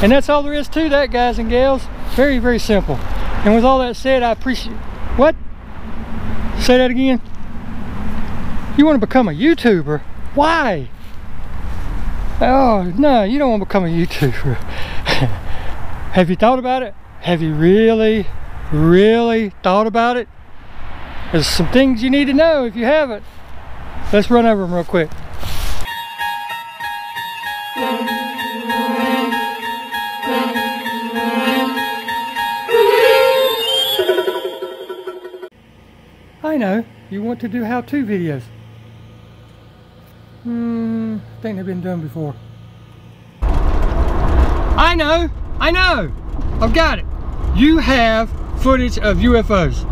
And that's all there is to that, guys and gals. Very, very simple. And with all that said, I appreciate... What? Say that again? You want to become a YouTuber? Why? Oh, no, you don't want to become a YouTuber. Have you thought about it? Have you really, really thought about it? There's some things you need to know if you haven't. Let's run over them real quick. I know, you want to do how-to videos. I think they've been done before. I know, I've got it. You have footage of UFOs.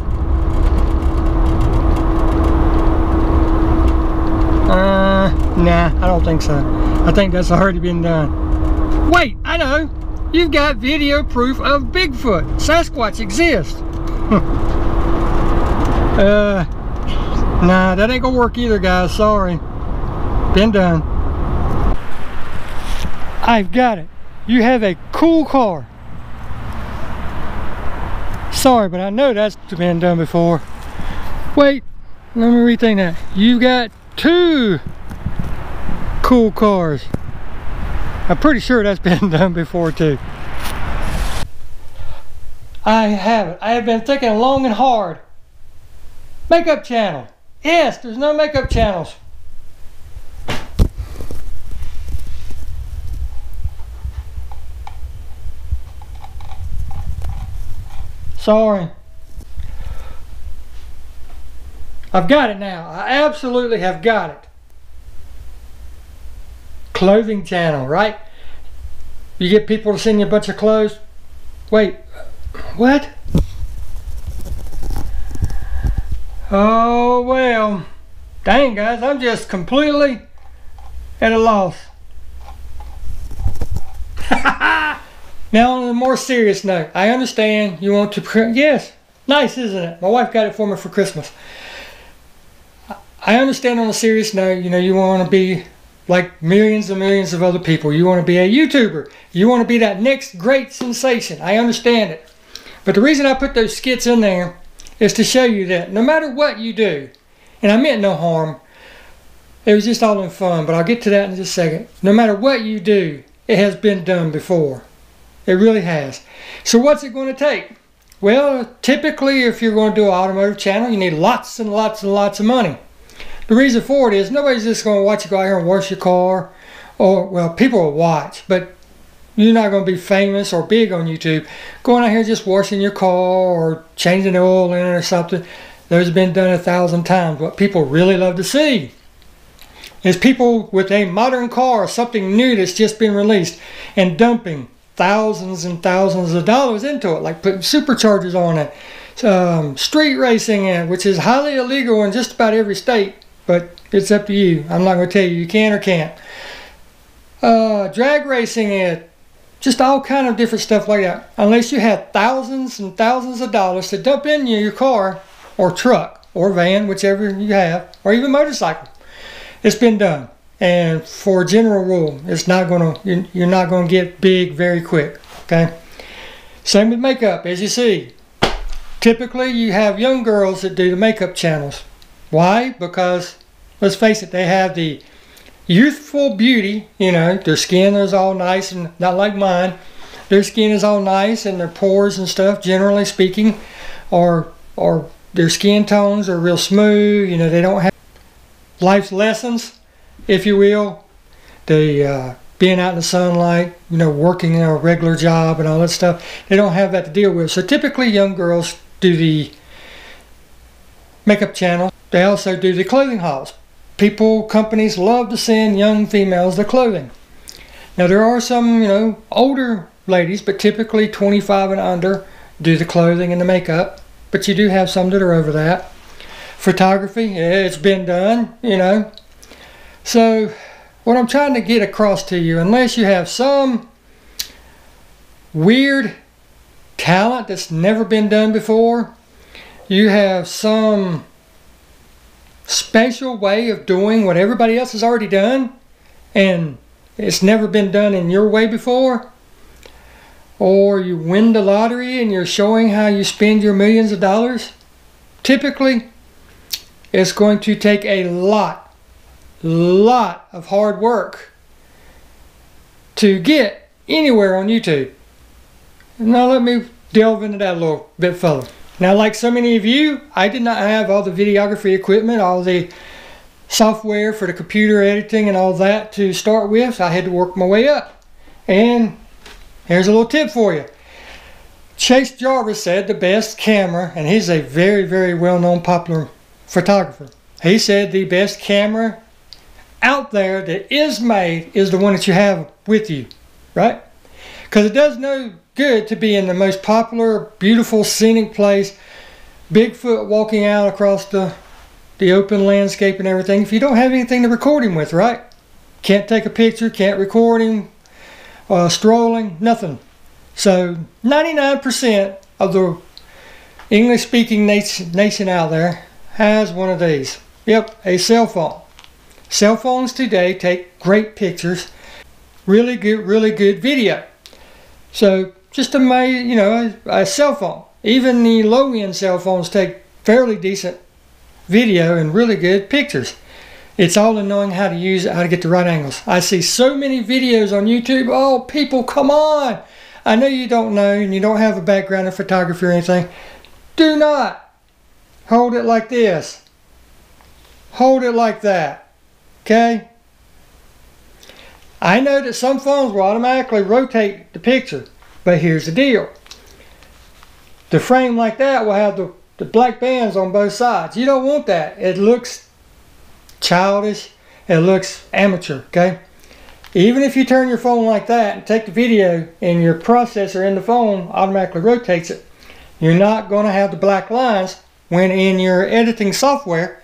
Nah, I don't think so. I think that's already been done. Wait, I know. You've got video proof of Bigfoot. Sasquatch exists. Nah, that ain't gonna work either, guys. Sorry. Been done. I've got it. You have a cool car. Sorry, but I know that's been done before. Wait, let me rethink that. You got 2 cool cars. I'm pretty sure that's been done before too. I have it. I have been thinking long and hard. Makeup channel. Yes, there's no makeup channels. Sorry. I've got it now. I absolutely have got it. Clothing channel, right? You get people to send you a bunch of clothes. Wait, what? Oh, well. Dang, guys, I'm just completely at a loss. Now, on a more serious note, I understand you want to... Yes, nice, isn't it? My wife got it for me for Christmas. I understand on a serious note, you know, you want to be like millions and millions of other people. You want to be a YouTuber. You want to be that next great sensation. I understand it. But the reason I put those skits in there is to show you that no matter what you do, and I meant no harm, it was just all in fun, but I'll get to that in just a second. No matter what you do, it has been done before. It really has. So what's it going to take? Well, typically if you're going to do an automotive channel, you need lots and lots and lots of money. The reason for it is nobody's just going to watch you go out here and wash your car. Or, well, people will watch, but you're not going to be famous or big on YouTube. Going out here just washing your car or changing the oil in it or something, those have been done 1,000 times. What people really love to see is people with a modern car, something new that's just been released, and dumping thousands and thousands of dollars into it, like putting superchargers on it, street racing in it, which is highly illegal in just about every state, but it's up to you. I'm not going to tell you you can or can't. Drag racing in it, just all kind of different stuff like that. Unless you have thousands and thousands of dollars to dump in your car or truck or van, whichever you have, or even motorcycle. It's been done. And for a general rule, it's not gonna, you're not gonna get big very quick. Okay. Same with makeup, as you see. Typically, you have young girls that do the makeup channels. Why? Because let's face it, they have the youthful beauty. You know, their skin is all nice and not like mine. Their skin is all nice and their pores and stuff, generally speaking, or their skin tones are real smooth. You know, they don't have life's lessons, if you will, the being out in the sunlight, you know, working in a regular job and all that stuff. They don't have that to deal with. So typically young girls do the makeup channel. They also do the clothing hauls. Companies love to send young females the clothing. Now there are some, you know, older ladies, but typically 25 and under do the clothing and the makeup. But you do have some that are over that. Photography, yeah, it's been done, you know. So what I'm trying to get across to you, unless you have some weird talent that's never been done before, you have some special way of doing what everybody else has already done, and it's never been done in your way before, or you win the lottery and you're showing how you spend your millions of dollars, typically it's going to take a lot of hard work to get anywhere on YouTube. Now let me delve into that a little bit further. Now, like so many of you, I did not have all the videography equipment, all the software for the computer editing and all that to start with. So I had to work my way up. And here's a little tip for you. Chase Jarvis said the best camera, and he's a very, very well-known popular photographer. He said the best camera out there that is made is the one that you have with you, right? Because it does no good to be in the most popular, beautiful, scenic place, Bigfoot walking out across the open landscape and everything, if you don't have anything to record him with, right? Can't take a picture, can't record him, strolling, nothing. So 99% of the English-speaking nation out there has one of these. Yep, a cell phone. Cell phones today take great pictures, really good video. So just a cell phone. Even the low-end cell phones take fairly decent video and really good pictures. It's all in knowing how to use it, how to get the right angles. I see so many videos on YouTube. Oh, people, come on. I know you don't know and you don't have a background in photography or anything. Do not hold it like this. Hold it like that. Okay? I know that some phones will automatically rotate the picture, but here's the deal. The frame like that will have the black bands on both sides. You don't want that. It looks childish. It looks amateur, okay? Even if you turn your phone like that and take the video and your processor in the phone automatically rotates it, you're not going to have the black lines when in your editing software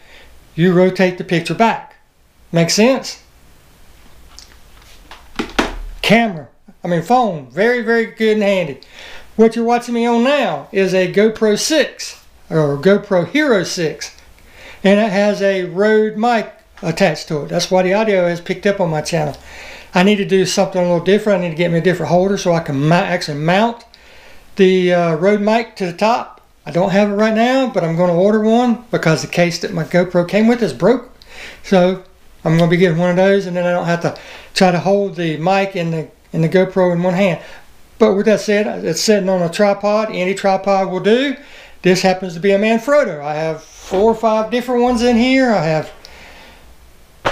you rotate the picture back. Make sense? Phone, very good and handy. What you're watching me on now is a GoPro 6 or GoPro Hero 6, and it has a Rode mic attached to it. That's why the audio has picked up on my channel. I need to do something a little different. I need to get me a different holder so I can actually mount the Rode mic to the top. I don't have it right now, but I'm going to order one because the case that my GoPro came with is broke. So I'm going to be getting one of those, and then I don't have to try to hold the mic and the GoPro in one hand. But with that said, it's sitting on a tripod. Any tripod will do. This happens to be a Manfrotto. I have 4 or 5 different ones in here. I have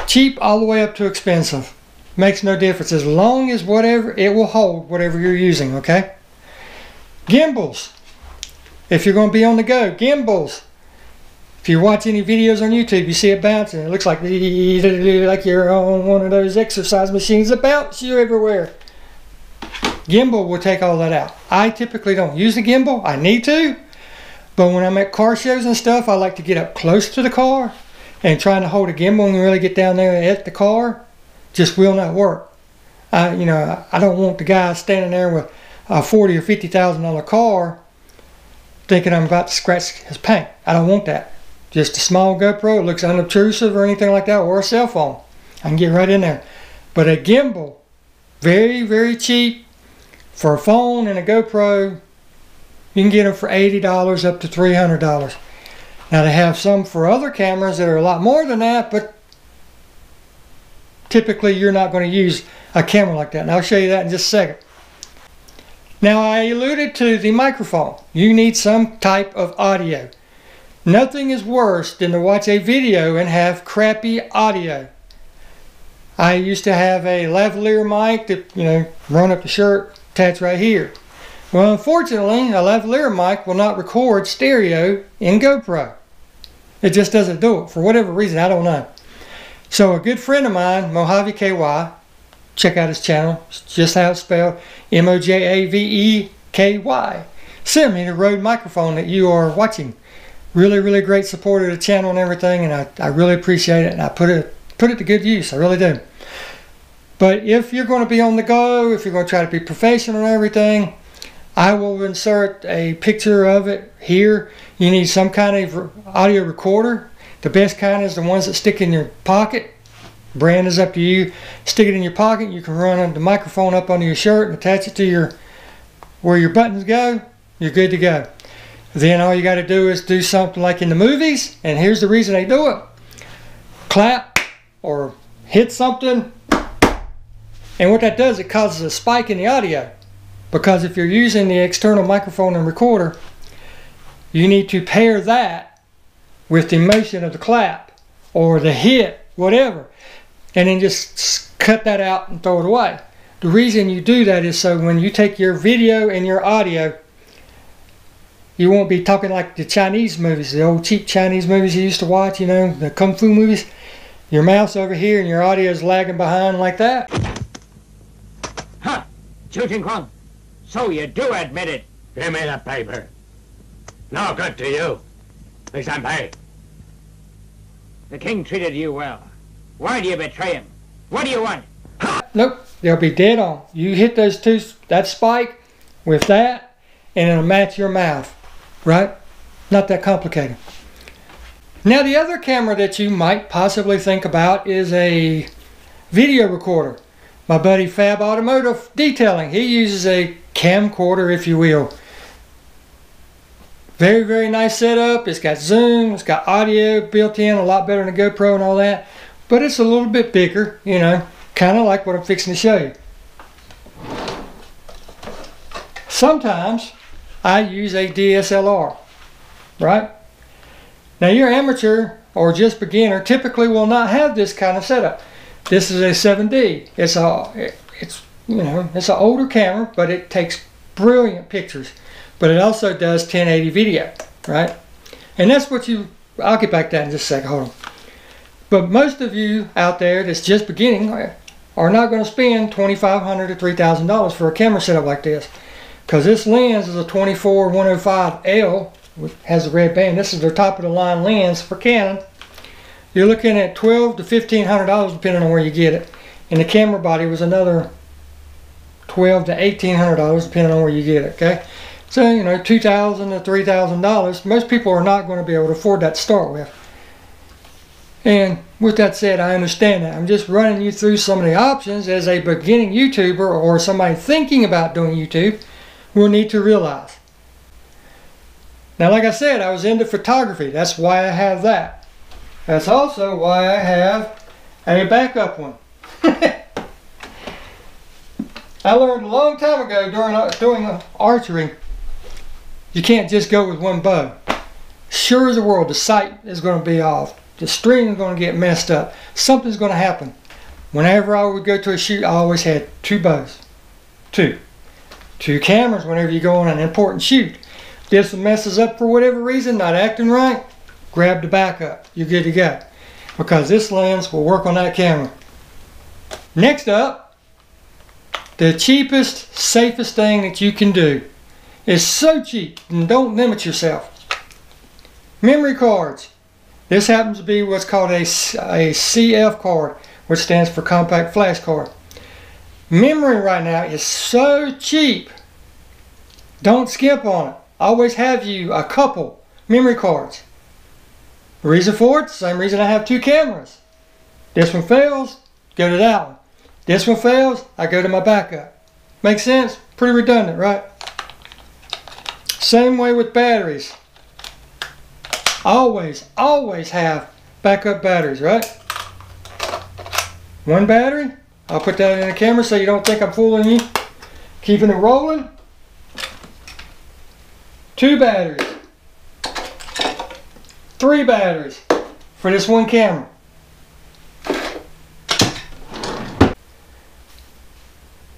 cheap all the way up to expensive. Makes no difference as long as whatever it will hold whatever you're using, okay? Gimbals. If you're going to be on the go, gimbals. If you watch any videos on YouTube, you see it bouncing. It looks like you're on one of those exercise machines that bounce you everywhere. Gimbal will take all that out. I typically don't use the gimbal. I need to. But when I'm at car shows and stuff, I like to get up close to the car. And trying to hold a gimbal and really get down there at the car just will not work. I don't want the guy standing there with a $40,000 or $50,000 car thinking I'm about to scratch his paint. I don't want that. Just a small GoPro. It looks unobtrusive or anything like that, or a cell phone. I can get right in there. But a gimbal, very cheap. For a phone and a GoPro, you can get them for $80 up to $300. Now they have some for other cameras that are a lot more than that, but typically you're not going to use a camera like that. And I'll show you that in just a second. Now I alluded to the microphone. You need some type of audio. Nothing is worse than to watch a video and have crappy audio. I used to have a lavalier mic that, run up the shirt, attached right here. Well, unfortunately, a lavalier mic will not record stereo in GoPro. It just doesn't do it for whatever reason. I don't know. So a good friend of mine, Mojave KY, check out his channel. It's just how it's spelled, Mojaveki, sent me the Rode microphone that you are watching. Really great support of the channel and everything, and I really appreciate it, and I put it to good use. I really do. But if you're going to be on the go, if you're going to try to be professional and everything, I will insert a picture of it here. You need some kind of audio recorder. The best kind is the ones that stick in your pocket. Brand is up to you. Stick it in your pocket. You can run the microphone up under your shirt and attach it to your where your buttons go, you're good to go. Then all you got to do is do something like in the movies, and here's the reason they do it. Clap or hit something, and what that does, it causes a spike in the audio. Because if you're using the external microphone and recorder, you need to pair that with the motion of the clap or the hit, whatever, and then just cut that out and throw it away. The reason you do that is so when you take your video and your audio, you won't be talking like the Chinese movies, the old cheap Chinese movies you used to watch, you know, the kung fu movies. Your mouth's over here and your audio's lagging behind like that. Huh, Chu Ting Kwang, so you do admit it. Give me the paper. No good to you. Li Sanpei. The king treated you well. Why do you betray him? What do you want? Nope, they'll be dead on. You hit those two, that spike with that, and it'll match your mouth, right? Not that complicated. Now the other camera that you might possibly think about is a video recorder. My buddy Fab Automotive Detailing, he uses a camcorder, if you will. Very, very nice setup. It's got zoom, it's got audio built in, a lot better than a GoPro and all that. But it's a little bit bigger, you know, kind of like what I'm fixing to show you. Sometimes I use a DSLR, right? Now your amateur or just beginner typically will not have this kind of setup. This is a 7D. It's an older camera, but it takes brilliant pictures. But it also does 1080 video, right? And that's what I'll get back to that in just a second, hold on. But most of you out there that's just beginning are not going to spend $2,500 to $3,000 for a camera setup like this. Because this lens is a 24-105L, which has a red band. This is their top of the line lens for Canon. You're looking at $1,200 to $1,500 depending on where you get it. And the camera body was another $1,200 to $1,800 depending on where you get it, okay? So, you know, $2,000 to $3,000. Most people are not going to be able to afford that to start with. And with that said, I understand that. I'm just running you through some of the options as a beginning YouTuber or somebody thinking about doing YouTube will need to realize. Now, like I said, I was into photography. That's why I have that. That's also why I have a backup one. I learned a long time ago doing archery, you can't just go with one bow. Sure as the world, the sight is going to be off. The string is going to get messed up. Something's going to happen. Whenever I would go to a shoot, I always had two bows. Two cameras whenever you go on an important shoot. This one messes up for whatever reason, not acting right, grab the backup. You're good to go. Because this lens will work on that camera. Next up, the cheapest, safest thing that you can do. It's so cheap, and don't limit yourself. Memory cards. This happens to be what's called a CF card, which stands for compact flash card. Memory right now is so cheap. Don't skimp on it. Always have you a couple memory cards. The reason for it, same reason I have two cameras. This one fails, go to that one. This one fails, I go to my backup. Makes sense? Pretty redundant, right? Same way with batteries. Always have backup batteries, right? One battery, I'll put that in the camera so you don't think I'm fooling you. Keeping it rolling. Two batteries. Three batteries for this one camera.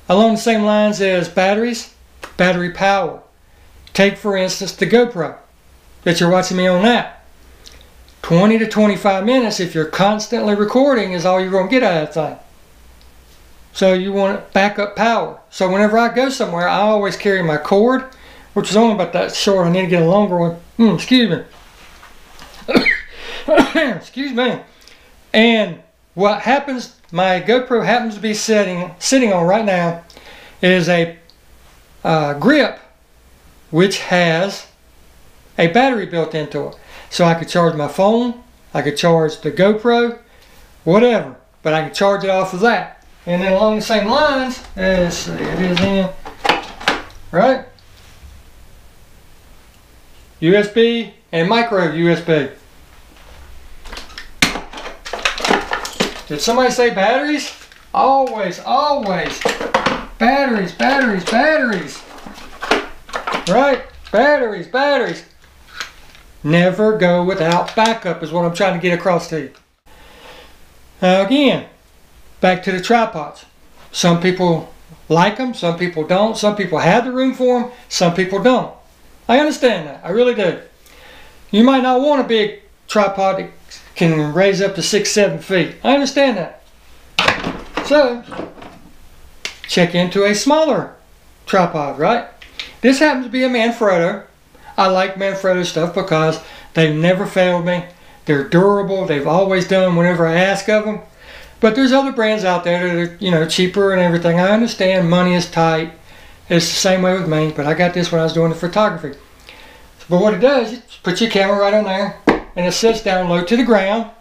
Along the same lines as batteries, battery power. Take for instance the GoPro that you're watching me on that. 20 to 25 minutes if you're constantly recording is all you're going to get out of that thing. So you want backup power. So whenever I go somewhere, I always carry my cord, which is only about that short. I need to get a longer one. Excuse me. Excuse me. And what happens, my GoPro happens to be sitting on right now is a grip which has a battery built into it. So I could charge my phone, I could charge the GoPro, whatever, but I can charge it off of that. And then along the same lines, let's see, it is in, right? USB and micro USB. Did somebody say batteries? Always, always. Batteries, batteries, batteries. Right? Batteries, batteries. Never go without backup is what I'm trying to get across to you. Now again, back to the tripods. Some people like them, some people don't. Some people have the room for them, some people don't. I understand that, I really do. You might not want a big tripod that can raise up to 6-7 feet. I understand that. So, check into a smaller tripod, right? This happens to be a Manfrotto. I like Manfrotto stuff because they've never failed me. They're durable. They've always done whenever I ask of them. But there's other brands out there that are, you know, cheaper and everything. I understand money is tight. It's the same way with me, but I got this when I was doing the photography. But what it does, you put your camera right on there, and it sits down low to the ground.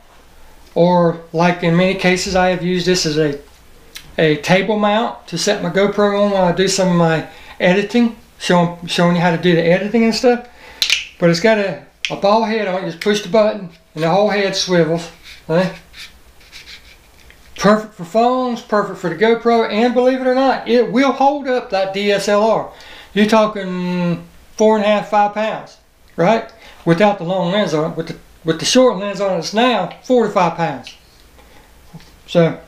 Or, like in many cases, I have used this as a table mount to set my GoPro on while I do some of my editing, showing you how to do the editing and stuff. But it's got a ball head on it. You just push the button, and the whole head swivels. Right? Perfect for phones, perfect for the GoPro, and believe it or not, it will hold up that DSLR. You're talking 4.5, 5 pounds, right? Without the long lens on it. With the short lens on it's now 4 to 5 pounds. So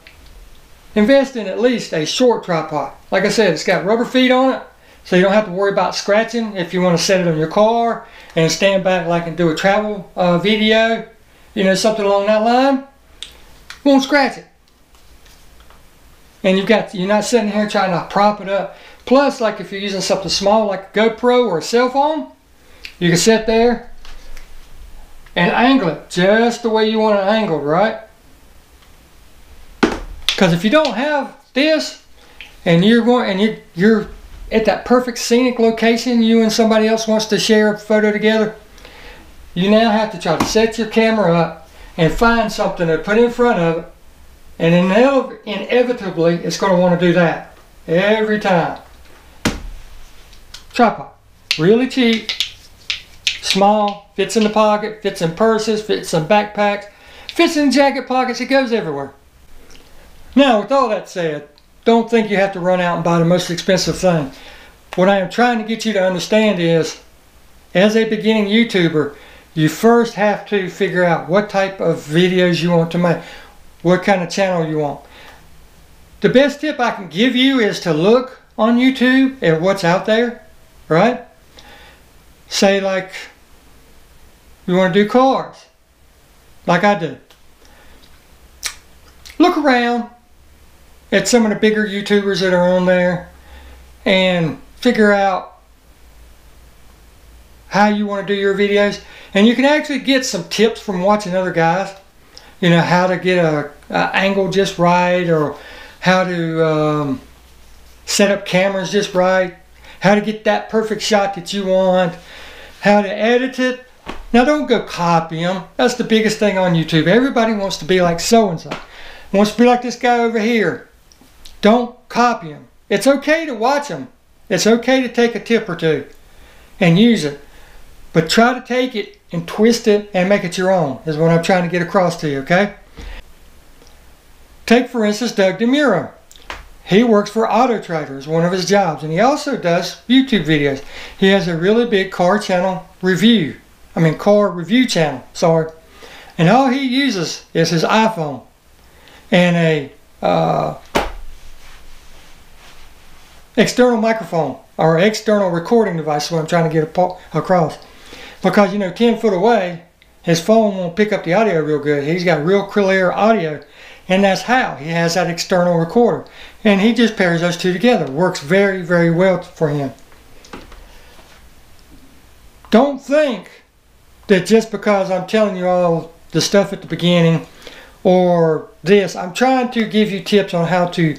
invest in at least a short tripod. Like I said, it's got rubber feet on it, so you don't have to worry about scratching if you want to set it on your car and stand back like and do a travel video, you know, something along that line. Won't scratch it. And you're not sitting here trying to prop it up. Plus, like if you're using something small like a GoPro or a cell phone, you can sit there and angle it just the way you want it angled, right? Because if you don't have this, and you're at that perfect scenic location, you and somebody else wants to share a photo together, you now have to try to set your camera up and find something to put in front of it, and inevitably it's going to want to do that every time. Tripod, really cheap, small, fits in the pocket, fits in purses, fits in backpacks, fits in jacket pockets, it goes everywhere. Now, with all that said, don't think you have to run out and buy the most expensive thing. What I am trying to get you to understand is, as a beginning YouTuber, you first have to figure out what type of videos you want to make, what kind of channel you want. The best tip I can give you is to look on YouTube at what's out there, right? Say like, you want to do cars, like I do. Look around at some of the bigger YouTubers that are on there and figure out how you want to do your videos. And you can actually get some tips from watching other guys. You know, how to get a angle just right, or how to set up cameras just right, how to get that perfect shot that you want, how to edit it. Now don't go copy them. That's the biggest thing on YouTube. Everybody wants to be like so-and-so. Wants to be like this guy over here. Don't copy them. It's okay to watch them. It's okay to take a tip or two and use it. But try to take it and twist it and make it your own, is what I'm trying to get across to you, okay? Take, for instance, Doug DeMuro. He works for Auto Trader as one of his jobs, and he also does YouTube videos. He has a really big car review channel, sorry. And all he uses is his iPhone and a external microphone, or external recording device, is what I'm trying to get across. Because, you know, 10 foot away, his phone won't pick up the audio real good. He's got real clear audio, and that's how he has that external recorder. And he just pairs those two together. Works very, very well for him. Don't think that just because I'm telling you all the stuff at the beginning or this, I'm trying to give you tips on how to,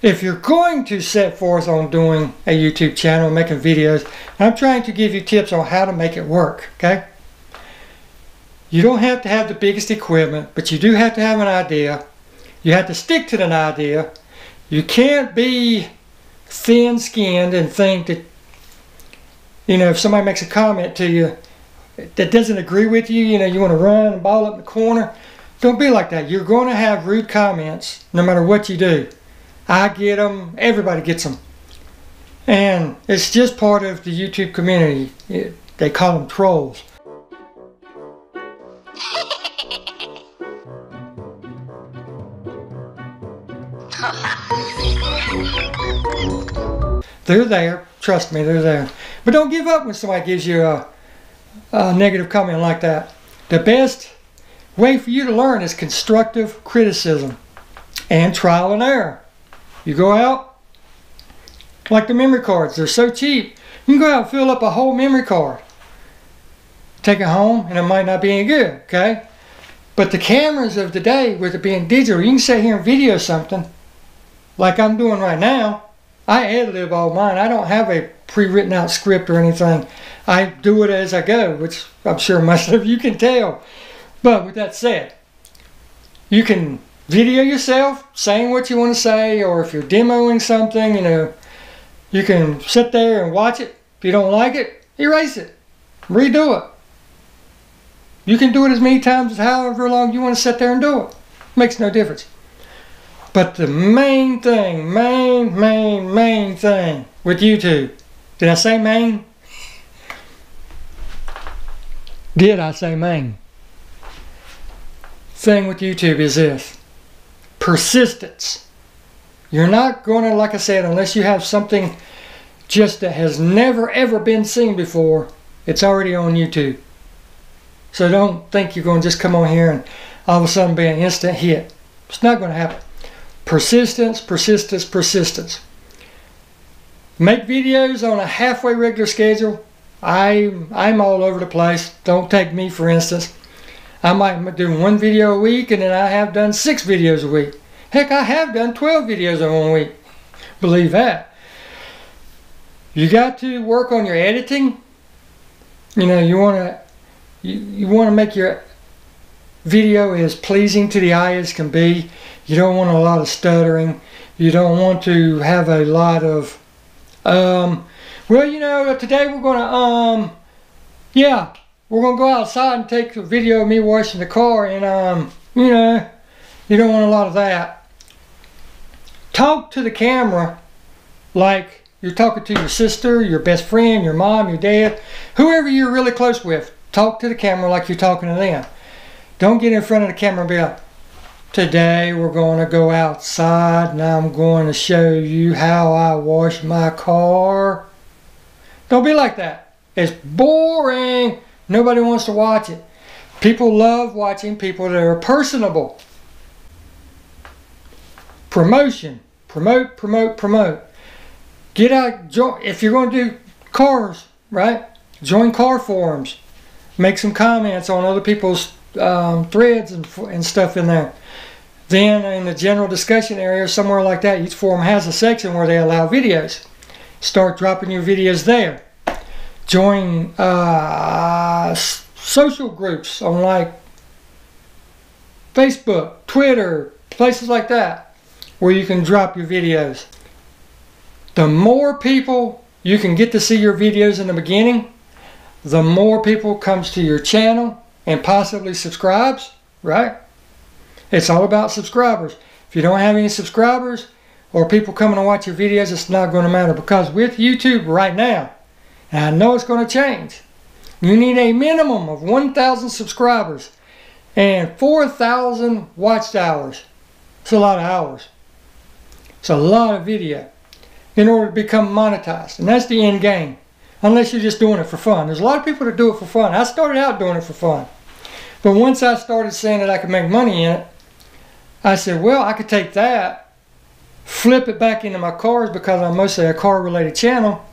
if you're going to set forth on doing a YouTube channel, making videos, I'm trying to give you tips on how to make it work, okay? You don't have to have the biggest equipment, but you do have to have an idea. You have to stick to an idea. You can't be thin-skinned and think that, you know, if somebody makes a comment to you, that doesn't agree with you, you know, you want to run and ball up in the corner. Don't be like that. You're going to have rude comments no matter what you do. I get them. Everybody gets them. And it's just part of the YouTube community. They call them trolls. They're there. Trust me, they're there. But don't give up when somebody gives you a negative comment like that. The best way for you to learn is constructive criticism and trial and error. You go out, like the memory cards, they're so cheap. You can go out and fill up a whole memory card. Take it home and it might not be any good, okay? But the cameras of the day, with it being digital, you can sit here and video something like I'm doing right now. I ad-lib all mine. I don't have a pre-written out script or anything. I do it as I go, which I'm sure most of you can tell. But with that said, you can video yourself saying what you want to say, or if you're demoing something, you know, you can sit there and watch it. If you don't like it, erase it. Redo it. You can do it as many times as however long you want to sit there and do it. Makes no difference. But the main thing, main thing with YouTube, did I say main? Did I say main? Thing with YouTube is this: persistence. You're not going to, like I said, unless you have something just that has never ever been seen before, it's already on YouTube. So don't think you're going to just come on here and all of a sudden be an instant hit. It's not going to happen. Persistence, persistence, persistence. Make videos on a halfway regular schedule. I'm all over the place. Don't take me for instance. I might do one video a week, and then I have done 6 videos a week. Heck, I have done 12 videos in 1 week. Believe that. You got to work on your editing. You know, you want to make your video as pleasing to the eye as can be. You don't want a lot of stuttering. You don't want to have a lot of well, you know, today we're going to yeah, we're going to go outside and take a video of me washing the car, and you know, you don't want a lot of that. Talk to the camera like you're talking to your sister, your best friend, your mom, your dad, whoever you're really close with. Talk to the camera like you're talking to them. Don't get in front of the camera and be like, today we're going to go outside and I'm going to show you how I wash my car. Don't be like that. It's boring. Nobody wants to watch it. People love watching people that are personable. Promotion. Promote, promote, promote. Get out. If you're going to do cars, right? Join car forums. Make some comments on other people's threads and stuff in there. Then in the general discussion area, somewhere like that, each forum has a section where they allow videos. Start dropping your videos there. Join social groups on like Facebook, Twitter, places like that, where you can drop your videos. The more people you can get to see your videos in the beginning, the more people comes to your channel and possibly subscribes, right? It's all about subscribers. If you don't have any subscribers or people coming to watch your videos, it's not going to matter, because with YouTube right now, and I know it's going to change, you need a minimum of 1,000 subscribers and 4,000 watched hours. It's a lot of hours. It's a lot of video in order to become monetized. And that's the end game. Unless you're just doing it for fun. There's a lot of people that do it for fun. I started out doing it for fun. But once I started saying that I could make money in it, I said, well, I could take that, flip it back into my cars, because I'm mostly a car related channel,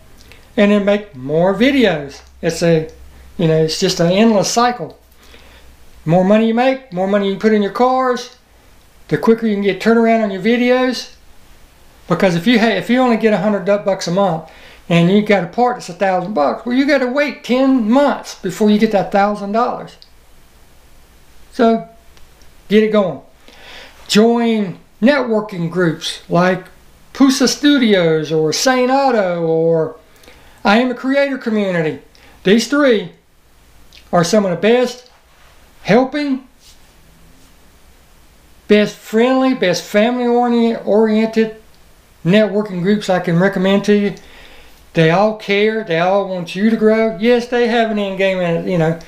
and then make more videos. It's a, you know, it's just an endless cycle. More money you make, more money you can put in your cars, the quicker you can get turnaround on your videos. Because if you only get $100 a month and you got a part that's $1,000, well, you got to wait 10 months before you get that $1,000. So get it going. Join networking groups like Pusa Studios or Saint Otto or I Am a Creator Community. These 3 are some of the best helping, best friendly, best family oriented networking groups I can recommend to you. They all care. They all want you to grow. Yes, they have an end game in it. You know,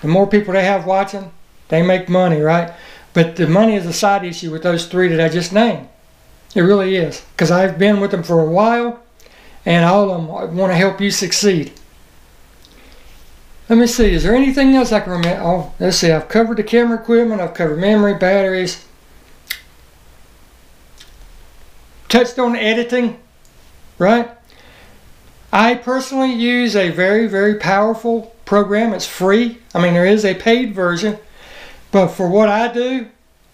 the more people they have watching, they make money, right? But the money is a side issue with those three that I just named. It really is. Because I've been with them for a while, and all of them want to help you succeed. Let me see. Is there anything else I can remember? Oh, let's see. I've covered the camera equipment. I've covered memory, batteries. Touched on editing, right? I personally use a very, very powerful program. It's free. I mean, there is a paid version. But for what I do,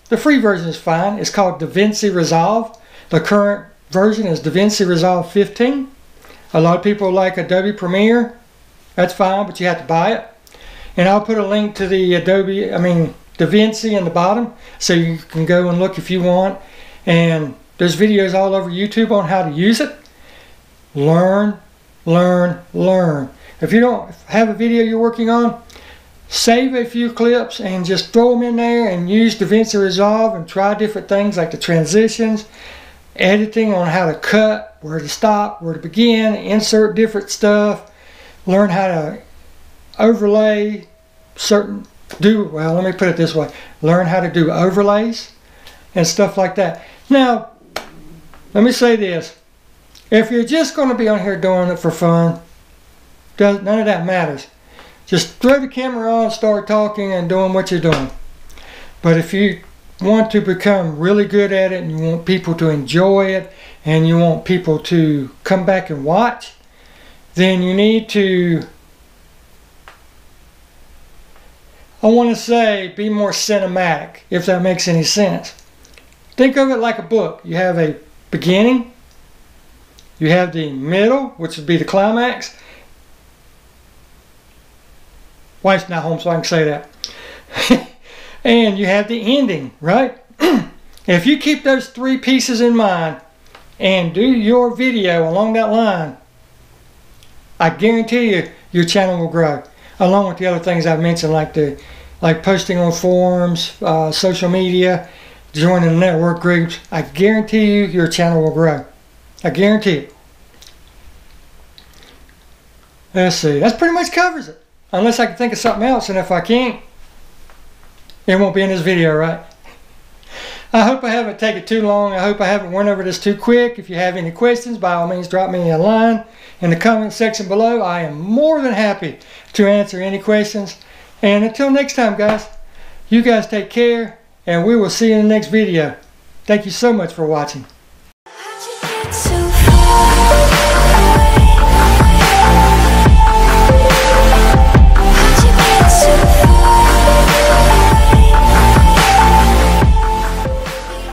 the free version is fine. It's called DaVinci Resolve. The current version is DaVinci Resolve 15. A lot of people like Adobe Premiere. That's fine, but you have to buy it. And I'll put a link to the DaVinci in the bottom, so you can go and look if you want. And there's videos all over YouTube on how to use it. Learn, learn, learn. If you don't have a video you're working on, save a few clips and just throw them in there and use DaVinci Resolve and try different things like the transitions, editing on how to cut, where to stop, where to begin, insert different stuff, learn how to overlay well, let me put it this way, learn how to do overlays and stuff like that. Now, let me say this. If you're just going to be on here doing it for fun, none of that matters. Just throw the camera on, start talking and doing what you're doing. But if you want to become really good at it and you want people to enjoy it and you want people to come back and watch, then you need to, I want to say, be more cinematic, if that makes any sense. Think of it like a book. You have a beginning, you have the middle, which would be the climax. Wife's not home, so I can say that. And you have the ending, right? If you keep those three pieces in mind and do your video along that line, I guarantee you your channel will grow, along with the other things I've mentioned, like posting on forums, social media, joining the network groups. I guarantee you your channel will grow. I guarantee it. Let's see. That pretty much covers it. Unless I can think of something else, and if I can't, it won't be in this video, right? I hope I haven't taken too long. I hope I haven't went over this too quick. If you have any questions, by all means, drop me a line in the comment section below. I am more than happy to answer any questions. And until next time, guys, you guys take care, and we will see you in the next video. Thank you so much for watching.